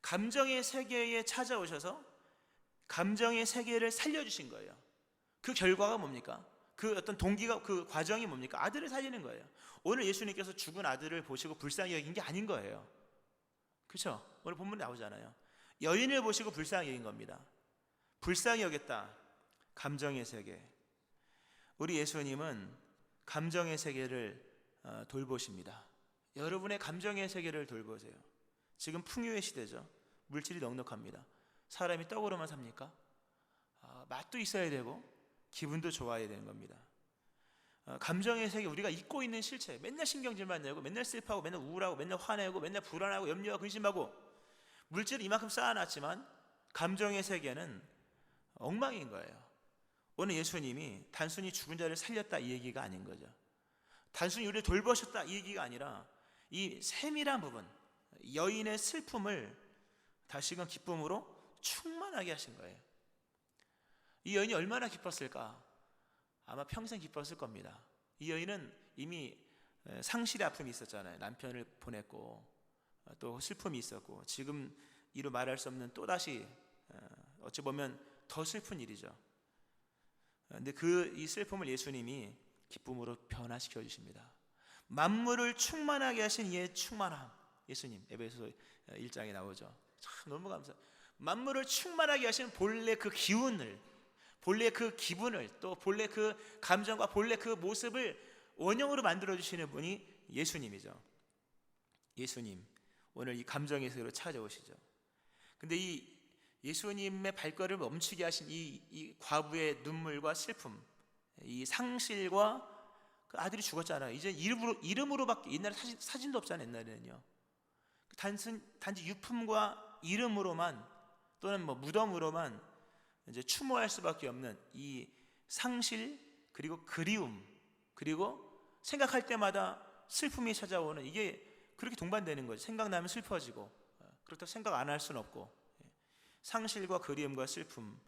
감정의 세계에 찾아오셔서 감정의 세계를 살려주신 거예요. 그 결과가 뭡니까? 그 어떤 동기가, 그 과정이 뭡니까? 아들을 살리는 거예요. 오늘 예수님께서 죽은 아들을 보시고 불쌍히 여긴 게 아닌 거예요. 그렇죠? 오늘 본문에 나오잖아요. 여인을 보시고 불쌍히 여긴 겁니다. 불쌍히 여겼다. 감정의 세계. 우리 예수님은 감정의 세계를 돌보십니다. 여러분의 감정의 세계를 돌보세요. 지금 풍요의 시대죠. 물질이 넉넉합니다. 사람이 떡으로만 삽니까? 맛도 있어야 되고 기분도 좋아야 되는 겁니다. 감정의 세계, 우리가 잊고 있는 실체, 맨날 신경질만 내고 맨날 슬퍼하고 맨날 우울하고 맨날 화내고 맨날 불안하고 염려하고 근심하고, 물질을 이만큼 쌓아놨지만 감정의 세계는 엉망인 거예요. 오늘 예수님이 단순히 죽은 자를 살렸다 이 얘기가 아닌 거죠. 단순히 우리를 돌보셨다 이 얘기가 아니라, 이 세밀한 부분, 여인의 슬픔을 다시금 기쁨으로 충만하게 하신 거예요. 이 여인이 얼마나 기뻤을까? 아마 평생 기뻤을 겁니다. 이 여인은 이미 상실의 아픔이 있었잖아요. 남편을 보냈고 또 슬픔이 있었고, 지금 이루 말할 수 없는 또다시 어찌 보면 더 슬픈 일이죠. 근데 이 슬픔을 예수님이 기쁨으로 변화시켜 주십니다. 만물을 충만하게 하신 이의 충만함, 예수님 에베소 1장에 나오죠. 참 너무 감사해요. 만물을 충만하게 하신 본래 그 기운을, 본래 그 기분을, 또 본래 그 감정과 본래 그 모습을 원형으로 만들어 주시는 분이 예수님이죠. 예수님 오늘 이 감정의 세계로 찾아오시죠. 근데 이 예수님의 발걸음을 멈추게 하신 이 과부의 눈물과 슬픔, 이 상실과 그 아들이 죽었잖아요. 이제 이름으로밖에, 옛날에 사진도 없잖아요. 옛날에는요. 단지 유품과 이름으로만, 또는 뭐 무덤으로만 이제 추모할 수밖에 없는 이 상실, 그리고 그리움, 그리고 생각할 때마다 슬픔이 찾아오는, 이게 그렇게 동반되는 거죠. 생각나면 슬퍼지고, 그렇다고 생각 안 할 수는 없고, 상실과 그리움과 슬픔,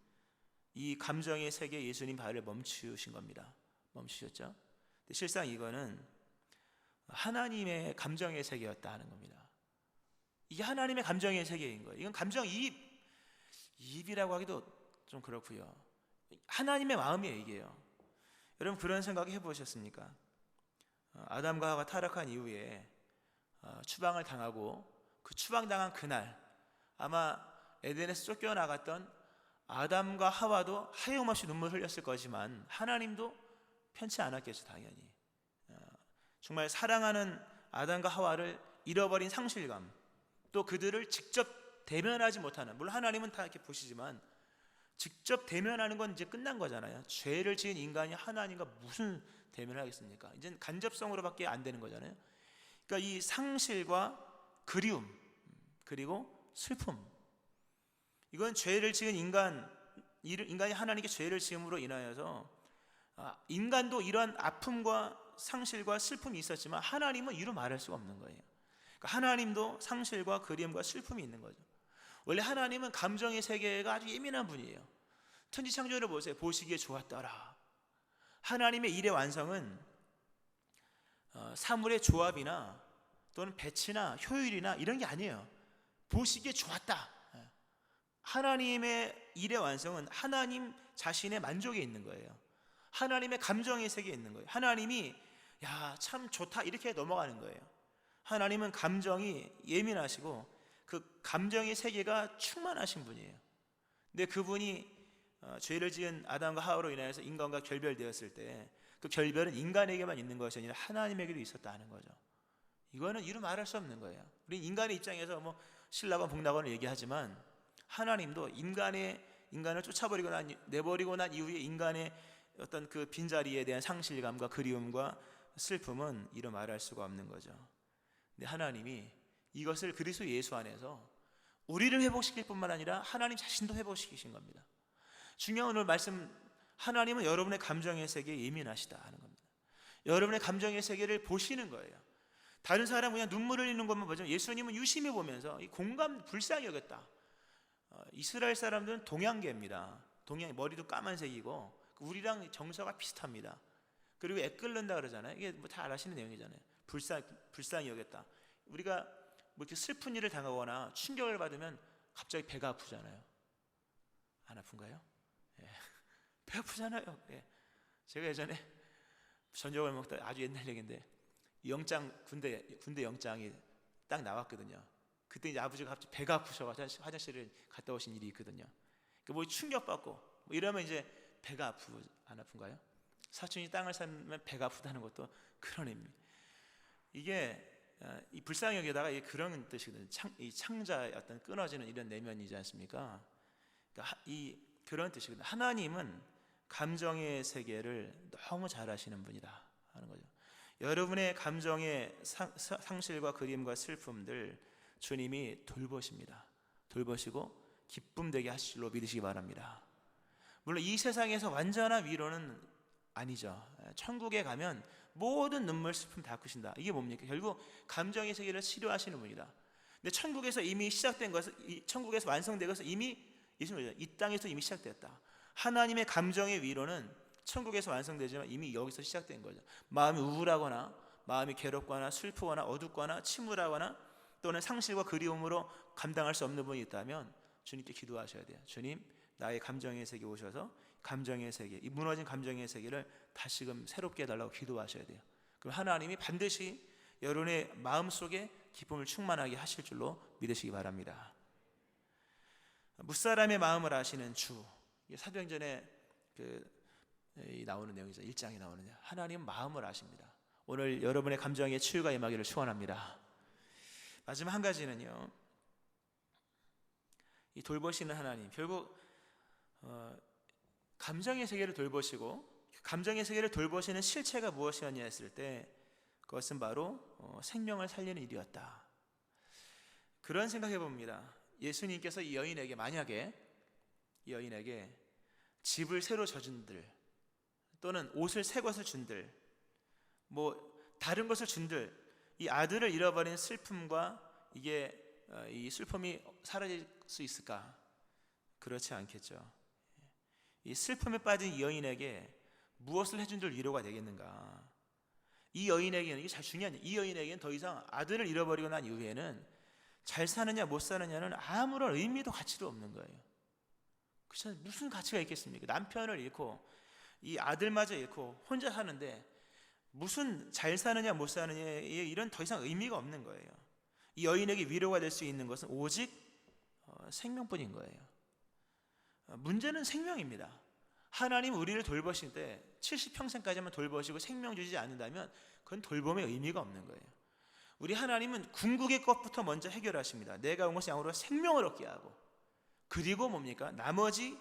이 감정의 세계에 예수님 발을 멈추신 겁니다. 멈추셨죠? 근데 실상 이거는 하나님의 감정의 세계였다 하는 겁니다. 이게 하나님의 감정의 세계인 거예요. 이건 감정이입이라고 하기도 좀 그렇고요. 하나님의 마음이에요, 이게요. 여러분 그런 생각 해보셨습니까? 아담과 하와가 타락한 이후에 추방을 당하고, 그 추방당한 그날 아마 에덴에서 쫓겨나갔던 아담과 하와도 하염없이 눈물을 흘렸을 거지만 하나님도 편치 않았겠죠, 당연히. 정말 사랑하는 아담과 하와를 잃어버린 상실감, 또 그들을 직접 대면하지 못하는, 물론 하나님은 다 이렇게 보시지만 직접 대면하는 건 이제 끝난 거잖아요. 죄를 지은 인간이 하나님과 무슨 대면을 하겠습니까? 이제는 간접성으로밖에 안 되는 거잖아요. 그러니까 이 상실과 그리움, 그리고 슬픔, 이건 죄를 지은 인간이 하나님께 죄를 지음으로 인하여서 인간도 이러한 아픔과 상실과 슬픔이 있었지만 하나님은 이루 말할 수가 없는 거예요. 그러니까 하나님도 상실과 그리움과 슬픔이 있는 거죠. 원래 하나님은 감정의 세계가 아주 예민한 분이에요. 천지창조를 보세요. 보시기에 좋았더라. 하나님의 일의 완성은 사물의 조합이나 또는 배치나 효율이나 이런 게 아니에요. 보시기에 좋았다. 하나님의 일의 완성은 하나님 자신의 만족에 있는 거예요. 하나님의 감정의 세계에 있는 거예요. 하나님이 야, 참 좋다 이렇게 넘어가는 거예요. 하나님은 감정이 예민하시고 그 감정의 세계가 충만하신 분이에요. 근데 그분이 죄를 지은 아담과 하와로 인하여서 인간과 결별되었을 때 그 결별은 인간에게만 있는 것이 아니라 하나님에게도 있었다는 거죠. 이거는 이루 말할 수 없는 거예요. 우리 인간의 입장에서 뭐 신라건 복락건을 얘기하지만 하나님도 인간을 쫓아버리고 내버리고 난 이후에 인간의 어떤 그 빈자리에 대한 상실감과 그리움과 슬픔은 이루 말할 수가 없는 거죠. 근데 하나님이 이것을 그리스도 예수 안에서 우리를 회복시킬 뿐만 아니라 하나님 자신도 회복시키신 겁니다. 중요한 오늘 말씀, 하나님은 여러분의 감정의 세계에 예민하시다 하는 겁니다. 여러분의 감정의 세계를 보시는 거예요. 다른 사람은 그냥 눈물 흘리는 것만 보지만 예수님은 유심히 보면서 이 공감 불쌍히 여겼다. 이스라엘 사람들은 동양계입니다. 동양, 머리도 까만색이고 우리랑 정서가 비슷합니다. 그리고 애끓는다 그러잖아요. 이게 뭐 다 아시는 내용이잖아요. 불쌍히 여겼다. 우리가 뭐 이렇게 슬픈 일을 당하거나 충격을 받으면 갑자기 배가 아프잖아요. 안 아픈가요? 예. 배 아프잖아요. 예. 제가 예전에 저녁을 먹다, 아주 옛날 얘기인데 군대 영장이 딱 나왔거든요. 그때 이제 아버지가 갑자기 배가 아프셔가지고 화장실을 갔다 오신 일이 있거든요. 그러니까 뭐 충격받고 뭐 이러면 이제 배가 안 아픈가요? 사촌이 땅을 살면 배가 아프다는 것도 그런 의미입니다. 이게 이 불쌍히 여기다가 그런 뜻이거든요. 이 창자의 어떤 끊어지는 이런 내면이지 않습니까? 그러니까 그런 뜻이거든요. 하나님은 감정의 세계를 너무 잘 아시는 분이다 하는 거죠. 여러분의 감정의 상실과 그리움과 슬픔들 주님이 돌보십니다. 돌보시고 기쁨 되게 하실 줄로 믿으시기 바랍니다. 물론 이 세상에서 완전한 위로는 아니죠. 천국에 가면 모든 눈물 슬픔 다 끄신다. 이게 뭡니까? 결국 감정의 세계를 치료하시는 분이다. 근데 천국에서 이미 시작된 것은, 천국에서 완성된 것은 이미 이 땅에서 이미 시작됐다. 하나님의 감정의 위로는 천국에서 완성되지만 이미 여기서 시작된 거죠. 마음이 우울하거나 마음이 괴롭거나 슬프거나 어둡거나 침울하거나 또는 상실과 그리움으로 감당할 수 없는 분이 있다면 주님께 기도하셔야 돼요. 주님, 나의 감정의 세계에 오셔서 감정의 세계, 이 무너진 감정의 세계를 다시금 새롭게 해달라고 기도하셔야 돼요. 그럼 하나님이 반드시 여러분의 마음속에 기쁨을 충만하게 하실 줄로 믿으시기 바랍니다. 무사람의 마음을 아시는 주, 사도행전에 나오는 내용이죠. 1장에 나오는 내용. 하나님은 마음을 아십니다. 오늘 여러분의 감정에 치유가 임하기를 축원합니다. 마지막 한 가지는요, 이 돌보시는 하나님, 결국 감정의 세계를 돌보시고 감정의 세계를 돌보시는 실체가 무엇이었냐 했을 때 그것은 바로 생명을 살리는 일이었다. 그런 생각해 봅니다. 예수님께서 이 여인에게 만약에 이 여인에게 집을 새로 져준들 또는 옷을 새 것을 준들 뭐 다른 것을 준들 이 아들을 잃어버린 슬픔과 이 슬픔이 사라질 수 있을까? 그렇지 않겠죠. 이 슬픔에 빠진 이 여인에게 무엇을 해준들 위로가 되겠는가? 이 여인에게는 이게 잘 중요한 이 여인에게는 더 이상 아들을 잃어버리고 난 이후에는 잘 사느냐 못 사느냐는 아무런 의미도 가치도 없는 거예요. 그렇죠? 무슨 가치가 있겠습니까? 남편을 잃고 이 아들마저 잃고 혼자 사는데 무슨 잘 사느냐 못 사느냐에 이런 더 이상 의미가 없는 거예요. 이 여인에게 위로가 될 수 있는 것은 오직 생명뿐인 거예요. 문제는 생명입니다. 하나님 우리를 돌보실 때 70평생까지만 돌보시고 생명 주지 않는다면 그건 돌봄의 의미가 없는 거예요. 우리 하나님은 궁극의 것부터 먼저 해결하십니다. 내가 온 것이 양으로 생명을 얻게 하고 그리고 뭡니까? 나머지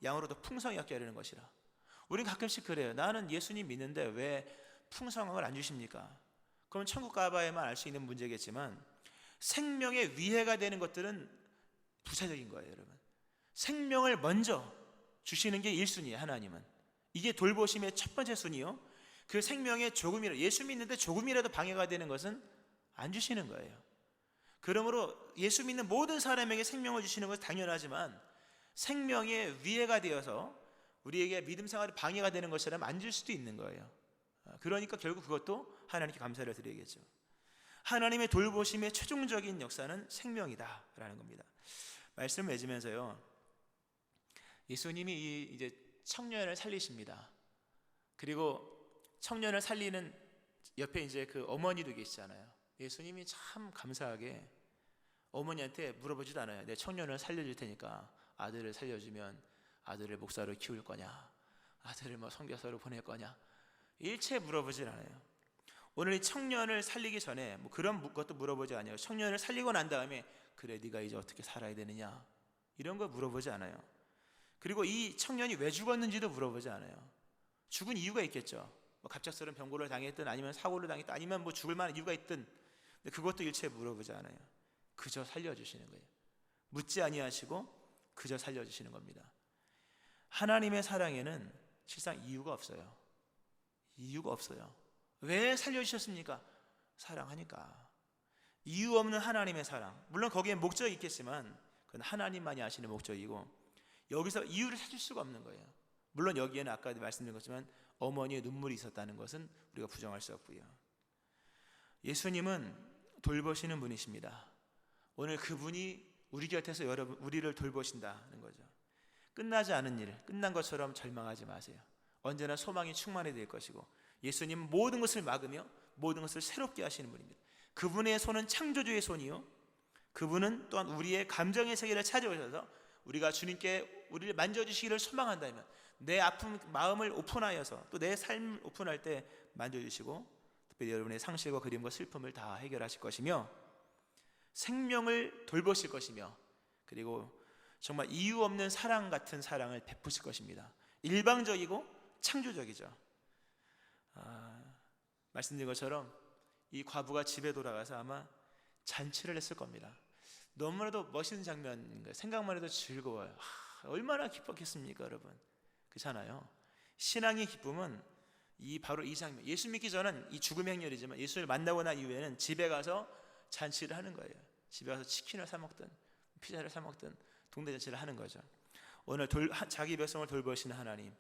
양으로 더 풍성히 얻게 하려는 것이라. 우리는 가끔씩 그래요. 나는 예수님 믿는데 왜 풍성함을 안 주십니까? 그럼 천국 가봐야만 알 수 있는 문제겠지만 생명에 위해가 되는 것들은 부차적인 거예요, 여러분. 생명을 먼저 주시는 게 1순위예요, 하나님은. 이게 돌보심의 첫 번째 순위요. 그 생명에 조금이라도 예수 믿는데 조금이라도 방해가 되는 것은 안 주시는 거예요. 그러므로 예수 믿는 모든 사람에게 생명을 주시는 것은 당연하지만 생명에 위해가 되어서 우리에게 믿음 생활에 방해가 되는 것이라면 안 줄 수도 있는 거예요. 그러니까 결국 그것도 하나님께 감사를 드려야겠죠. 하나님의 돌보심의 최종적인 역사는 생명이다라는 겁니다. 말씀을 맺으면서요. 예수님이 이제 청년을 살리십니다. 그리고 청년을 살리는 옆에 이제 그 어머니도 계시잖아요. 예수님이 참 감사하게 어머니한테 물어보지도 않아요. 내 청년을 살려줄 테니까 아들을 살려주면 아들을 목사로 키울 거냐, 아들을 뭐 선교사로 보낼 거냐, 일체 물어보질 않아요. 오늘 이 청년을 살리기 전에 뭐 그런 것도 물어보지 않아요. 청년을 살리고 난 다음에 그래 네가 이제 어떻게 살아야 되느냐 이런 거 물어보지 않아요. 그리고 이 청년이 왜 죽었는지도 물어보지 않아요. 죽은 이유가 있겠죠. 뭐 갑작스러운 병고를 당했든 아니면 사고를 당했든 아니면 뭐 죽을 만한 이유가 있든 근데 그것도 일체 물어보지 않아요. 그저 살려주시는 거예요. 묻지 아니하시고 그저 살려주시는 겁니다. 하나님의 사랑에는 실상 이유가 없어요. 이유가 없어요. 왜 살려주셨습니까? 사랑하니까. 이유 없는 하나님의 사랑, 물론 거기에 목적이 있겠지만 그건 하나님만이 아시는 목적이고 여기서 이유를 찾을 수가 없는 거예요. 물론 여기에는 아까도 말씀드린 것지만 어머니의 눈물이 있었다는 것은 우리가 부정할 수 없고요. 예수님은 돌보시는 분이십니다. 오늘 그분이 우리 곁에서 우리를 돌보신다는 거죠. 끝나지 않은 일, 끝난 것처럼 절망하지 마세요. 언제나 소망이 충만해야 될 것이고 예수님은 모든 것을 막으며 모든 것을 새롭게 하시는 분입니다. 그분의 손은 창조주의 손이요, 그분은 또한 우리의 감정의 세계를 찾아오셔서 우리가 주님께 우리를 만져주시기를 소망한다면 내 아픈 마음을 오픈하여서 또 내 삶을 오픈할 때 만져주시고 특별히 여러분의 상실과 그림과 슬픔을 다 해결하실 것이며 생명을 돌보실 것이며 그리고 정말 이유 없는 사랑 같은 사랑을 베푸실 것입니다. 일방적이고 창조적이죠. 말씀드린 것처럼 이 과부가 집에 돌아가서 아마 잔치를 했을 겁니다. 너무나도 멋있는 장면인 거예요. 생각만 해도 즐거워요. 얼마나 기뻤겠습니까, 여러분? 그렇잖아요. 신앙의 기쁨은 바로 이 장면. 예수 믿기 전은 이 죽음의 행렬이지만 예수를 만나고 난 이후에는 집에 가서 잔치를 하는 거예요. 집에 가서 치킨을 사 먹든 피자를 사 먹든 동네 잔치를 하는 거죠. 오늘 자기 백성을 돌보시는 하나님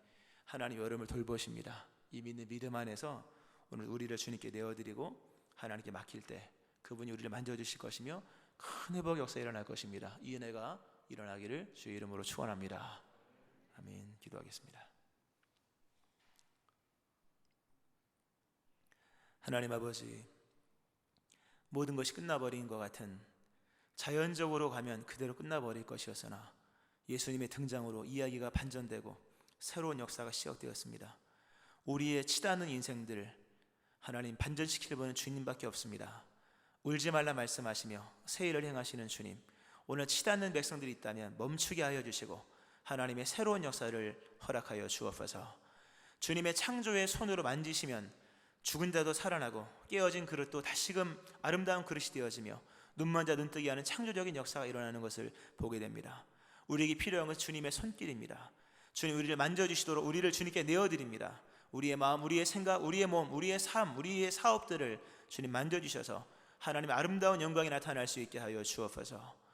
여러분을 돌보십니다. 이 믿음 안에서 오늘 우리를 주님께 내어드리고 하나님께 맡길 때 그분이 우리를 만져주실 것이며 큰 회복 역사 일어날 것입니다. 이 은혜가 일어나기를 주의 이름으로 축원합니다. 아멘. 기도하겠습니다. 하나님 아버지, 모든 것이 끝나버린 것 같은 자연적으로 가면 그대로 끝나버릴 것이었으나 예수님의 등장으로 이야기가 반전되고 새로운 역사가 시작되었습니다. 우리의 치닫는 인생들 하나님 반전시킬 분은 주님밖에 없습니다. 울지 말라 말씀하시며 새 일을 행하시는 주님, 오늘 치닫는 백성들이 있다면 멈추게 하여 주시고 하나님의 새로운 역사를 허락하여 주옵소서. 주님의 창조의 손으로 만지시면 죽은 자도 살아나고 깨어진 그릇도 다시금 아름다운 그릇이 되어지며 눈먼 자 눈뜨게 하는 창조적인 역사가 일어나는 것을 보게 됩니다. 우리에게 필요한 것은 주님의 손길입니다. 주님 우리를 만져주시도록 우리를 주님께 내어드립니다. 우리의 마음, 우리의 생각, 우리의 몸, 우리의 삶, 우리의 사업들을 주님 만져주셔서 하나님의 아름다운 영광이 나타날 수 있게 하여 주옵소서.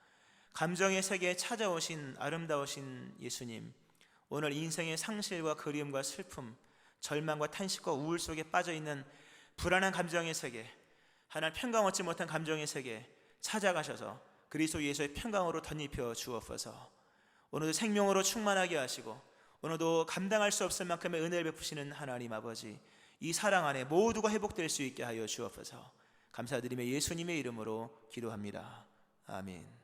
감정의 세계에 찾아오신 아름다우신 예수님, 오늘 인생의 상실과 그리움과 슬픔, 절망과 탄식과 우울 속에 빠져있는 불안한 감정의 세계, 하나님 평강 얻지 못한 감정의 세계 찾아가셔서 그리스도 예수의 평강으로 덧입혀 주옵소서. 오늘도 생명으로 충만하게 하시고 오늘도 감당할 수 없을 만큼의 은혜를 베푸시는 하나님 아버지, 이 사랑 안에 모두가 회복될 수 있게 하여 주옵소서. 감사드리며 예수님의 이름으로 기도합니다. 아멘.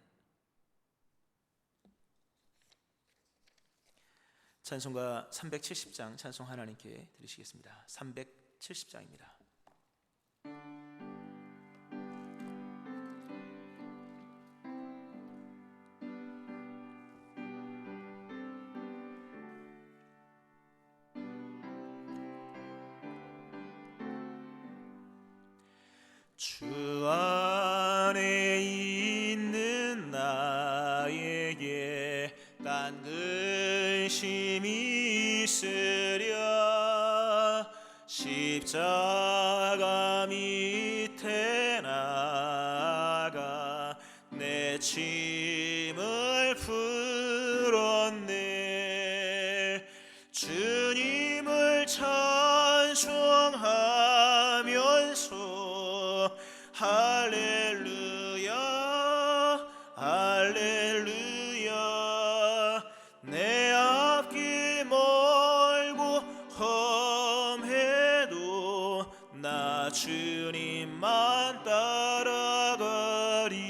찬송가 370장 찬송 하나님께 드리시겠습니다. 370장입니다. 주 안에 있는 나에게 딴 근심이 있으랴. 십자가 밑에 나가 내 짐을 풀었네. 주님을 찬송하면서 할렐루야 할렐루야. 내 앞길 멀고 험해도 나 주님만 따라가리.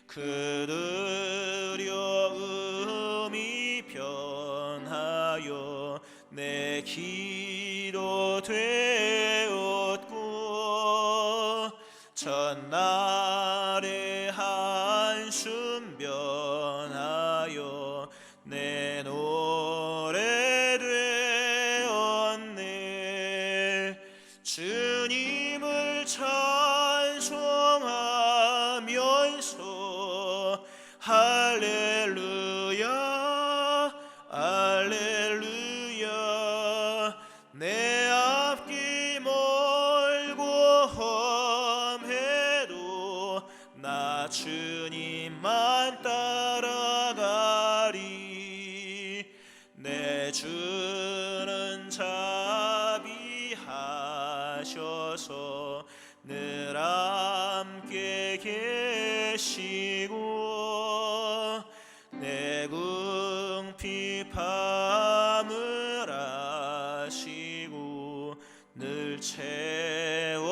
그 두려움이 변하여 내 기도 되었고 전날의 한숨 변하여 내 노래 되었네. 주님을 찬송하면서 할렐루야 할렐루야. 내 앞길 멀고 험해도 나 주님만 따라가리. 내 주는 자비하셔서 늘 함께 계시고 내 궁핍함을 아시고 늘 채워주시네.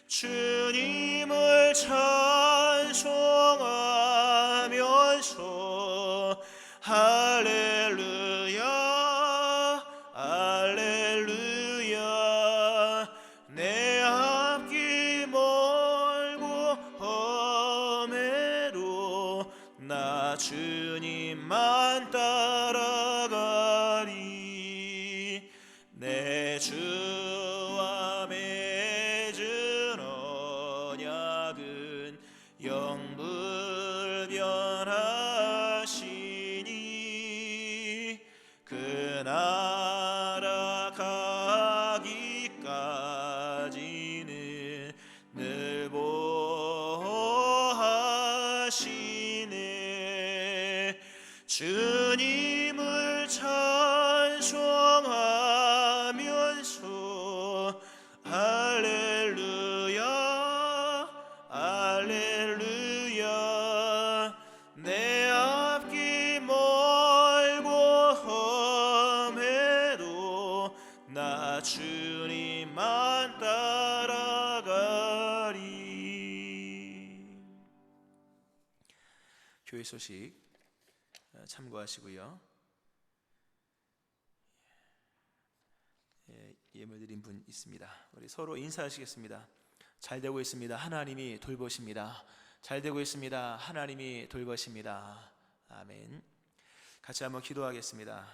주님을 찬송하면서 할렐루야 할렐루야. 내 앞길 멀고 험해도 나 주님만 따라가리. 내 주와 맺은 언약은 영불변하시니 그 나라 가기까지는 늘 보호하시네. 주님을 찬송하면서 할렐루야 할렐루야. 내 앞길 멀고 험해도 나 주님만 따라가리. 교회 소식 참고하시고요. 예물 드린 분 있습니다. 우리 서로 인사하시겠습니다. 잘 되고 있습니다. 하나님이 돌보십니다. 잘 되고 있습니다. 하나님이 돌보십니다. 아멘. 같이 한번 기도하겠습니다.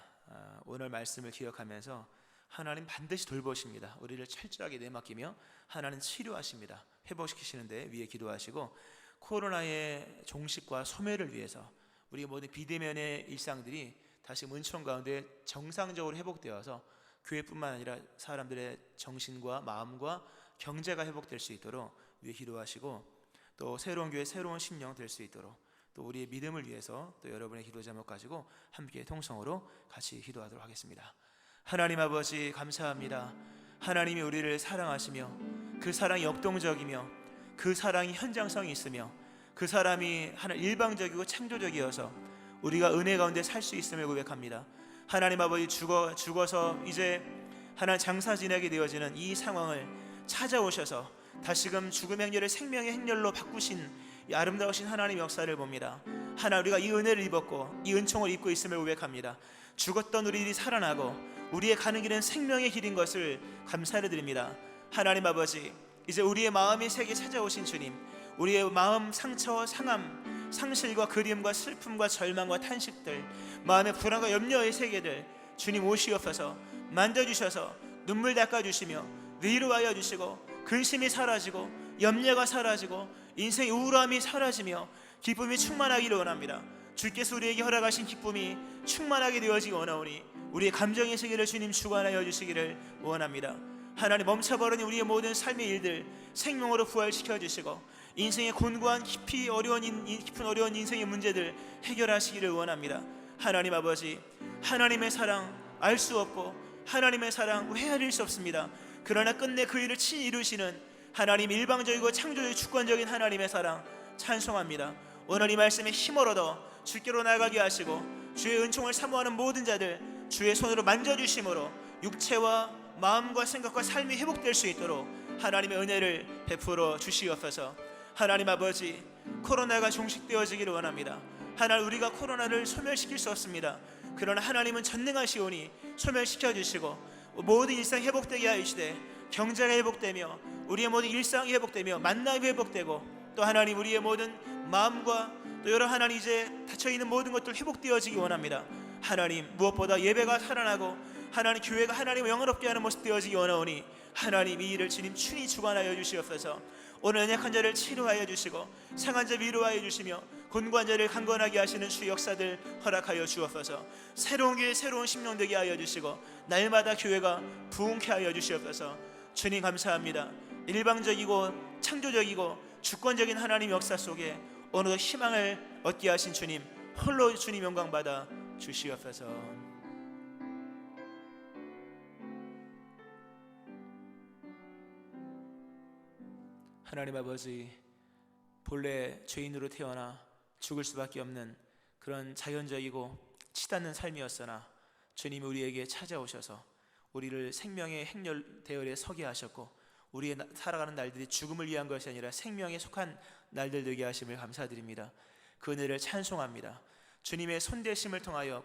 오늘 말씀을 기억하면서 하나님 반드시 돌보십니다. 우리를 철저하게 내맡기며 하나님 치료하십니다. 회복시키시는데 위에 기도하시고, 코로나의 종식과 소멸을 위해서 우리 모든 비대면의 일상들이 다시 은총 가운데 정상적으로 회복되어서 교회뿐만 아니라 사람들의 정신과 마음과 경제가 회복될 수 있도록 위에 기도하시고, 또 새로운 교회 새로운 심령 될 수 있도록 또 우리의 믿음을 위해서 또 여러분의 기도 제목 가지고 함께 통성으로 같이 기도하도록 하겠습니다. 하나님 아버지 감사합니다. 하나님이 우리를 사랑하시며 그 사랑이 역동적이며 그 사랑이 현장성이 있으며 그 사람이 하나 일방적이고 창조적이어서 우리가 은혜 가운데 살 수 있음을 고백합니다. 하나님 아버지 죽어서 이제 하나님 장사 지내게 되어지는 이 상황을 찾아오셔서 다시금 죽음의 행렬을 생명의 행렬로 바꾸신 이 아름다우신 하나님의 역사를 봅니다. 우리가 이 은혜를 입었고 이 은총을 입고 있음을 고백합니다. 죽었던 우리들이 살아나고 우리의 가는 길은 생명의 길인 것을 감사를 드립니다. 하나님 아버지, 이제 우리의 마음의 세계에 찾아오신 주님, 우리의 마음 상처, 상함, 상실과 그리움과 슬픔과 절망과 탄식들, 마음의 불안과 염려의 세계들 주님 오시옵소서 만져주셔서 눈물 닦아주시며 위로하여 주시고, 근심이 사라지고 염려가 사라지고 인생의 우울함이 사라지며 기쁨이 충만하기를 원합니다. 주께서 우리에게 허락하신 기쁨이 충만하게 되어지기 원하오니 우리의 감정의 세계를 주님 주관하여 주시기를 원합니다. 하나님, 멈춰버린 우리의 모든 삶의 일들 생명으로 부활시켜 주시고 인생의 곤고한 깊은 어려운 인생의 문제들 해결하시기를 원합니다. 하나님 아버지, 하나님의 사랑 알 수 없고 하나님의 사랑 헤아릴 수 없습니다. 그러나 끝내 그 일을 친히 이루시는 하나님, 일방적이고 창조적 주권적인 하나님의 사랑 찬송합니다. 오늘 이 말씀에 힘을 얻어 주께로 나아가게 하시고 주의 은총을 사모하는 모든 자들 주의 손으로 만져주심으로 육체와 마음과 생각과 삶이 회복될 수 있도록 하나님의 은혜를 베풀어 주시옵소서. 하나님 아버지, 코로나가 종식되어지기를 원합니다. 하나님, 우리가 코로나를 소멸시킬 수 없습니다. 그러나 하나님은 전능하시오니 소멸시켜 주시고 모든 일상 회복되게 하시되 경제가 회복되며 우리의 모든 일상이 회복되며 만남이 회복되고, 또 하나님 우리의 모든 마음과 또 여러 하나님 이제 닫혀있는 모든 것들 회복되어지기 원합니다. 하나님, 무엇보다 예배가 살아나고 하나님 교회가 하나님을 영화롭게 하는 모습 되어지기 원하오니 하나님 이 일을 주님 친히 주관하여 주시옵소서. 오늘 연약한 자를 치료하여 주시고 상한 자 위로하여 주시며 곤고한 자를 강건하게 하시는 주의 역사들 허락하여 주옵소서. 새로운 교회 새로운 심령 되게 하여 주시고 날마다 교회가 부흥케 하여 주시옵소서. 주님 감사합니다. 일방적이고 창조적이고 주권적인 하나님 역사 속에 오늘도 희망을 얻게 하신 주님, 홀로 주님 영광 받아 주시옵소서. 하나님 아버지, 본래 죄인으로 태어나 죽을 수밖에 없는 그런 자연적이고 치닫는 삶이었으나 주님이 우리에게 찾아오셔서 우리를 생명의 행렬 대열에 서게 하셨고 우리의 살아가는 날들이 죽음을 위한 것이 아니라 생명에 속한 날들 되게 하심을 감사드립니다. 그 은혜를 찬송합니다. 주님의 손대심을 통하여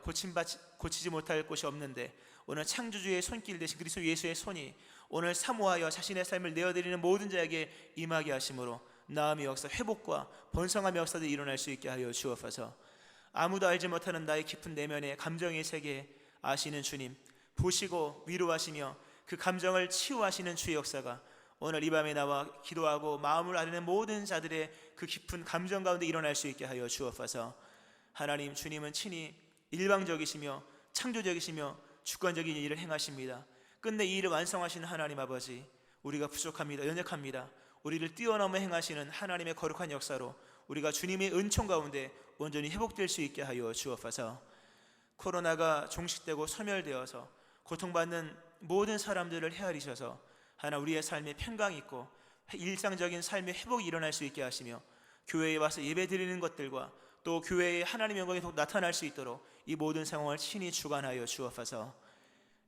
고치지 못할 곳이 없는데 오늘 창조주의 손길 대신 그리스도 예수의 손이 오늘 사모하여 자신의 삶을 내어드리는 모든 자에게 임하게 하심으로 나음의 역사, 회복과 번성함의 역사들이 일어날 수 있게 하여 주옵소서. 아무도 알지 못하는 나의 깊은 내면의 감정의 세계 아시는 주님, 보시고 위로하시며 그 감정을 치유하시는 주의 역사가 오늘 이 밤에 나와 기도하고 마음을 아뢰는 모든 자들의 그 깊은 감정 가운데 일어날 수 있게 하여 주옵소서. 하나님, 주님은 친히 일방적이시며 창조적이시며 주권적인 일을 행하십니다. 끝내 이 일을 완성하시는 하나님 아버지, 우리가 부족합니다. 연약합니다. 우리를 뛰어넘어 행하시는 하나님의 거룩한 역사로 우리가 주님의 은총 가운데 온전히 회복될 수 있게 하여 주옵소서. 코로나가 종식되고 소멸되어서 고통받는 모든 사람들을 헤아리셔서 하나 우리의 삶에 평강이 있고 일상적인 삶의 회복이 일어날 수 있게 하시며 교회에 와서 예배 드리는 것들과 또 교회의 하나님의 영광이 더 나타날 수 있도록 이 모든 상황을 친히 주관하여 주옵소서.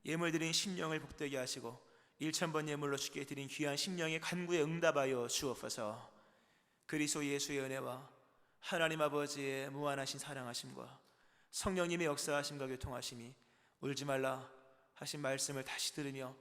예물 드린 심령을 복되게 하시고 1,000번 예물로 주께 드린 귀한 심령의 간구에 응답하여 주옵소서. 그리스도 예수의 은혜와 하나님 아버지의 무한하신 사랑하심과 성령님의 역사하심과 교통하심이 울지 말라 하신 말씀을 다시 들으며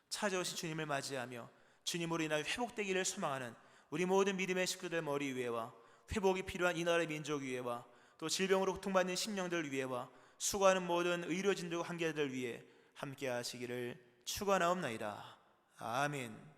찾아오신 주님을 맞이하며 주님으로 인하여 회복되기를 소망하는 우리 모든 믿음의 식구들 머리 위에와 회복이 필요한 이 나라의 민족 위에와 또 질병으로 고통받는 심령들 위에와 수고하는 모든 의료진들 관계자들 위에 함께 하시기를 축원하옵나이다. 아멘.